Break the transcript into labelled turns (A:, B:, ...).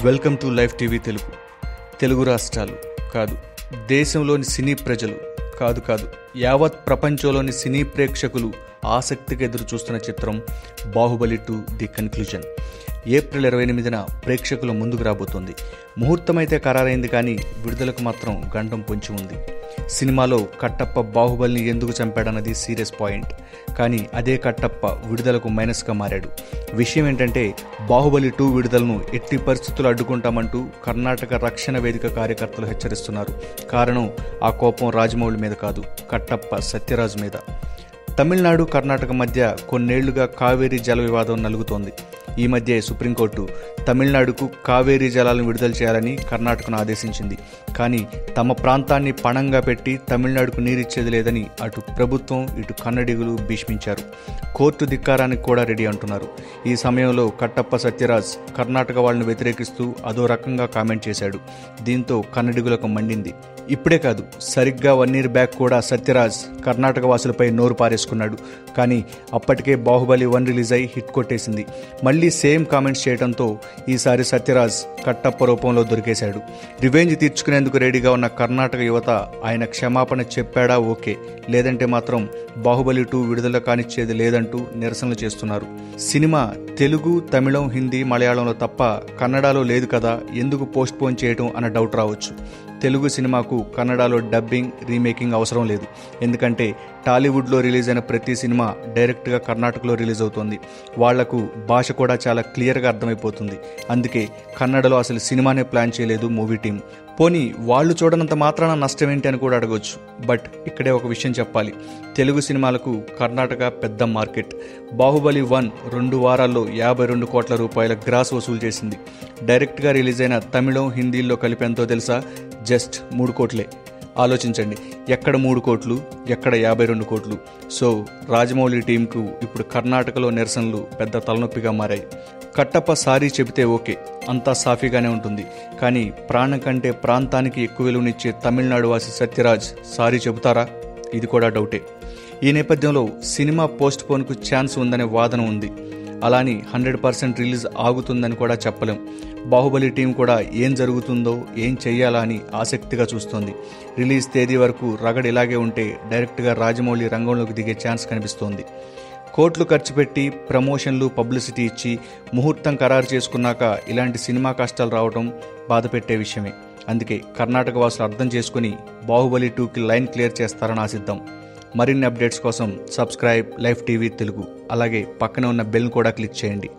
A: Welcome to life TV Telugu రాష్ట్రాలు కాదు, దేశంలోని సినీ ప్రజలు కాదు యావత్ ప్రపంచంలోని సినీ ప్రేక్షకులు ఆసక్తిగా ఎదురు చూస్తున్న చిత్రం బాహుబలి 2 ది కన్క్లూజన్ ఏప్రిల్ 28న ప్రేక్షకుల ముందుకు రాబోతోంది. ముహూర్తమైతే ఖరారైంది, కానీ విడుదలకు మాత్రం గండం పొంచి ఉంది. సినిమాలో కట్టప్ప బాహుబలిని ఎందుకు చంపాడన్నది సీరియస్ పాయింట్, కానీ అదే కట్టప్ప విడుదలకు మైనస్గా మారాడు. విషయం ఏంటంటే, బాహుబలి 2 విడుదలను ఎట్టి పరిస్థితులు అడ్డుకుంటామంటూ కర్ణాటక రక్షణ వేదిక కార్యకర్తలు హెచ్చరిస్తున్నారు. కారణం ఆ కోపం రాజమౌళి మీద కాదు, కట్టప్ప సత్యరాజు మీద. తమిళనాడు, కర్ణాటక మధ్య కొన్నేళ్లుగా కావేరీ జల వివాదం నలుగుతోంది. ఈ మధ్య సుప్రీంకోర్టు తమిళనాడుకు కావేరీ జలాలను విడుదల చేయాలని కర్ణాటకను ఆదేశించింది. కానీ తమ ప్రాంతాన్ని పణంగా పెట్టి తమిళనాడుకు నీరిచ్చేది లేదని అటు ప్రభుత్వం, ఇటు కన్నడిగులు భీష్మించారు. కోర్టు ధిక్కారానికి కూడా రెడీ అంటున్నారు. ఈ సమయంలో కట్టప్ప సత్యరాజ్ కర్ణాటక వాళ్ళని వ్యతిరేకిస్తూ అదో రకంగా కామెంట్ చేశాడు. దీంతో కన్నడిగులకు మండింది. ఇప్పుడే కాదు, సరిగ్గా 1 year బ్యాక్ కూడా సత్యరాజ్ కర్ణాటక వాసులపై నోరు పారేసుకున్నాడు. కానీ అప్పటికే బాహుబలి 1 రిలీజ్ అయి హిట్ కొట్టేసింది. మళ్ళీ సేమ్ కామెంట్స్ చేయడంతో ఈసారి సత్యరాజ్ కట్టప్ప రూపంలో దొరికేశాడు. రివెంజ్ తీర్చుకునేందుకు రెడీగా ఉన్న కర్ణాటక యువత ఆయన క్షమాపణ చెప్పాడా ఓకే, లేదంటే మాత్రం బాహుబలి 2 విడుదల కానిచ్చేది లేదంటూ నిరసనలు చేస్తున్నారు. సినిమా తెలుగు, తమిళం, హిందీ, మలయాళంలో తప్ప కన్నడలో లేదు కదా, ఎందుకు పోస్ట్ పోన్ చేయడం అన్న డౌట్ రావచ్చు. తెలుగు సినిమాకు కన్నడలో డబ్బింగ్, రీమేకింగ్ అవసరం లేదు. ఎందుకంటే టాలీవుడ్లో రిలీజ్ అయిన ప్రతి సినిమా డైరెక్ట్గా కర్ణాటకలో రిలీజ్ అవుతుంది. వాళ్లకు భాష కూడా చాలా క్లియర్గా అర్థమైపోతుంది. అందుకే కన్నడలో అసలు సినిమానే ప్లాన్ చేయలేదు మూవీ టీం. పోనీ వాళ్ళు చూడనంత మాత్రాన నష్టం ఏంటి అని కూడా అడగవచ్చు. బట్ ఇక్కడే ఒక విషయం చెప్పాలి, తెలుగు సినిమాలకు కర్ణాటక పెద్ద మార్కెట్. బాహుబలి 1 2 వారాల్లో 52 కోట్ల రూపాయల గ్రాస్ వసూలు చేసింది. డైరెక్ట్గా రిలీజ్ అయిన తమిళం, హిందీల్లో కలిపి ఎంతో తెలుసా? జస్ట్ 3 కోట్లే. ఆలోచించండి, ఎక్కడ 3 కోట్లు, ఎక్కడ 52 కోట్లు. సో రాజమౌళి టీంకు ఇప్పుడు కర్ణాటకలో నిరసనలు పెద్ద తలనొప్పిగా మారాయి. కట్టప్ప సారీ చెబితే ఓకే, అంతా సాఫీగానే ఉంటుంది. కానీ ప్రాణం కంటే ప్రాంతానికి ఎక్కువ విలువనిచ్చే తమిళనాడు వాసి సత్యరాజ్ సారీ చెబుతారా? ఇది కూడా డౌటే. ఈ నేపథ్యంలో సినిమా పోస్ట్ పోన్కు ఛాన్స్ ఉందనే వాదన ఉంది. అలాని 100% రిలీజ్ ఆగుతుందని కూడా చెప్పలేం. బాహుబలి టీం కూడా ఏం జరుగుతుందో, ఏం చెయ్యాలా అని ఆసక్తిగా చూస్తోంది. రిలీజ్ తేదీ వరకు రగడ ఇలాగే ఉంటే డైరెక్ట్గా రాజమౌళి రంగంలోకి దిగే ఛాన్స్ కనిపిస్తోంది. కోట్లు ఖర్చు పెట్టి ప్రమోషన్లు, పబ్లిసిటీ ఇచ్చి ముహూర్తం ఖరారు చేసుకున్నాక ఇలాంటి సినిమా కష్టాలు రావడం బాధ పెట్టే విషయమే. అందుకే కర్ణాటక వాసులు అర్థం చేసుకుని బాహుబలి 2కి లైన్ క్లియర్ చేస్తారని ఆశిద్దాం. మరిన్ని అప్డేట్స్ కోసం సబ్స్క్రైబ్ లైఫ్ టీవీ తెలుగు, అలాగే పక్కనే ఉన్న బెల్ కూడా క్లిక్ చేయండి.